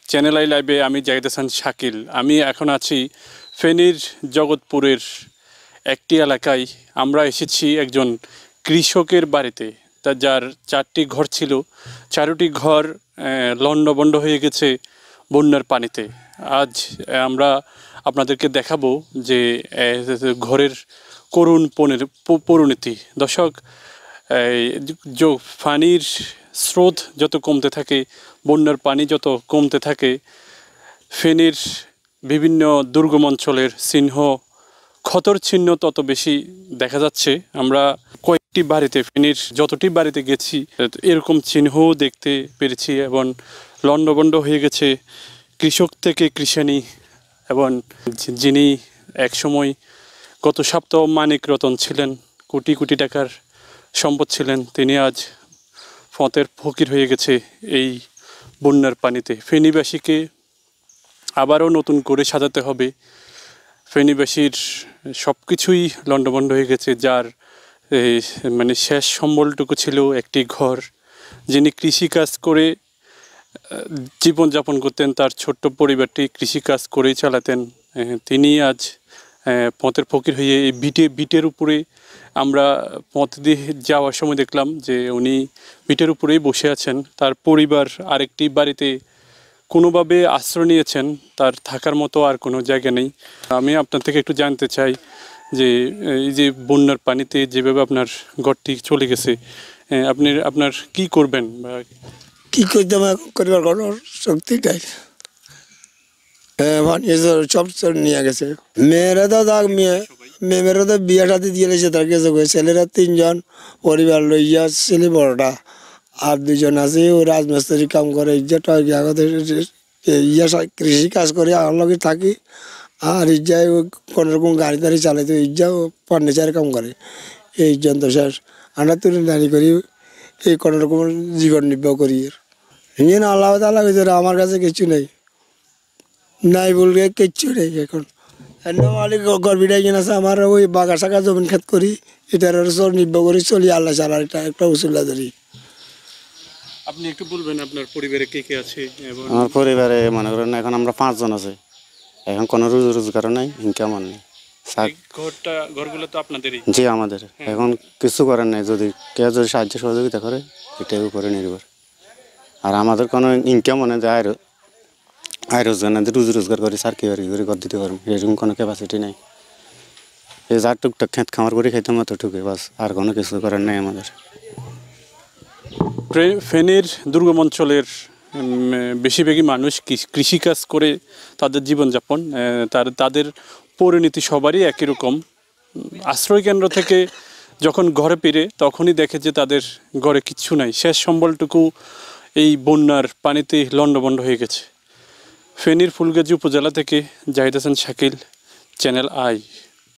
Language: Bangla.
চ্যানেল আই লাইভে আমি জাহিদ হাসান শাকিল। আমি এখন আছি ফেনীর জগৎপুরের একটি এলাকায়। আমরা এসেছি একজন কৃষকের বাড়িতে, যার 4টি ঘর ছিল। 4টি ঘর লণ্ডভণ্ড হয়ে গেছে বন্যার পানিতে। আজ আমরা আপনাদেরকে দেখাবো যে ঘরের করুণ পরিণতি। দর্শক, পানির স্রোত যত কমতে থাকে, বন্যার পানি যত কমতে থাকে, ফেনীর বিভিন্ন দুর্গম অঞ্চলের চিহ্ন, ক্ষতর চিহ্ন তত বেশি দেখা যাচ্ছে। আমরা কয়েকটি বাড়িতে, ফেনীর যতটি বাড়িতে গেছি এরকম চিহ্নও দেখতে পেরেছি, এবং লণ্ডভণ্ড হয়ে গেছে কৃষক থেকে কৃষানি। এবং যিনি একসময় গত সপ্তাহ মানিক রতন ছিলেন, কোটি কোটি টাকার সম্পদ ছিলেন, তিনি আজ পথের ফকির হয়ে গেছে এই বন্যার পানিতে। ফেনীবাসীকে আবারও নতুন করে সাজাতে হবে। ফেনীবাসীর সব কিছুই লণ্ডভণ্ড হয়ে গেছে। যার মানে শেষ সম্বলটুকু ছিল একটি ঘর, যিনি কৃষিকাজ করে জীবনযাপন করতেন, তার ছোট্ট পরিবারটি কৃষিকাজ করেই চালাতেন, তিনি আজ পথের ফকির হয়ে এই বিটের উপরে, আমরা পথ দিয়ে যাওয়ার সময় দেখলাম যে উনি বিটের উপরেই বসে আছেন। তার পরিবার আরেকটি বাড়িতে কোনোভাবে আশ্রয় নিয়েছেন, তার থাকার মতো আর কোনো জায়গা নেই। আমি আপনার থেকে একটু জানতে চাই যে এই যে বন্যার পানিতে যেভাবে আপনার ঘরটি চলে গেছে, আপনার কি করবেন বা কি করতে করিবার কোনো শক্তি নাই। সব নিয়ে গেছে। মেয়েরা তো মেয়েরা তো বিয়ে সাথে দিয়ে গেছে, তার কাছে ছেলেরা 3জন, পরিবার লইয়া ছেলে বড়টা, আর 2জন আছে ও রাজমিস্ত্রি কাম করে, কৃষি কাজ করে আমার লগে থাকি। আর ইজ্জায় কোনো রকম গাড়ি টাড়ি চালাইতো, ইজ্জাও ফার্নিচার কাম করে। এইজন তো শেষ, আমরা তুলে দাঁড়ি করি, এই কোনো রকম জীবন নির্বাহ করি। আল্লাহ তাআলা ভিতরে আমার কাছে কিছু নেই, নাই বলবে কিচ্ছু নেই। এখন মালিক গর্বিটাই আছে, আমার ওই বাগা শাখা জমিন খেত করি, এটার নির্ভর করি চলি, আল্লাহ ছাড়া এটা একটা উসুল্লা ধরি। আপনি একটু বলবেন আপনার পরিবারে কে কে আছে? আমার পরিবারে মনে করেন এখন আমরা 5 জন আছে। এখন কোনো রোজগার নাই, ইনকাম নেই। ঘরগুলো তো আপনাদেরই? জি, আমাদের। এখন কিছু করার নেই, যদি কেউ যদি সাহায্য সহযোগিতা করে এটার উপরে নির্ভর। আর আমাদের কোনো ইনকাম নেই যে আয় রোজগার নেই, রোজগার করে সার কি করে ঘর দিতে পারবো, এরকম কোনো ক্যাপাসিটি নেই। এই যা টুকটাক খেত খামার করে খাইতাম অতটুকু বাস, আর কোনো কিছু করার নেই আমাদের। ফেনীর দুর্গম অঞ্চলের বেশিরভাগই মানুষ কৃষিকাজ করে তাদের জীবনযাপন, তাদের পরিণতি সবারই একই রকম। আশ্রয় কেন্দ্র থেকে যখন ঘরে ফিরে তখনই দেখে যে তাদের ঘরে কিচ্ছু নাই, শেষ সম্বলটুকু এই বন্যার পানিতে লণ্ডভণ্ড হয়ে গেছে। ফেনীর ফুলগাজী উপজেলা থেকে জাহিদ হাসান শাকিল, চ্যানেল আই।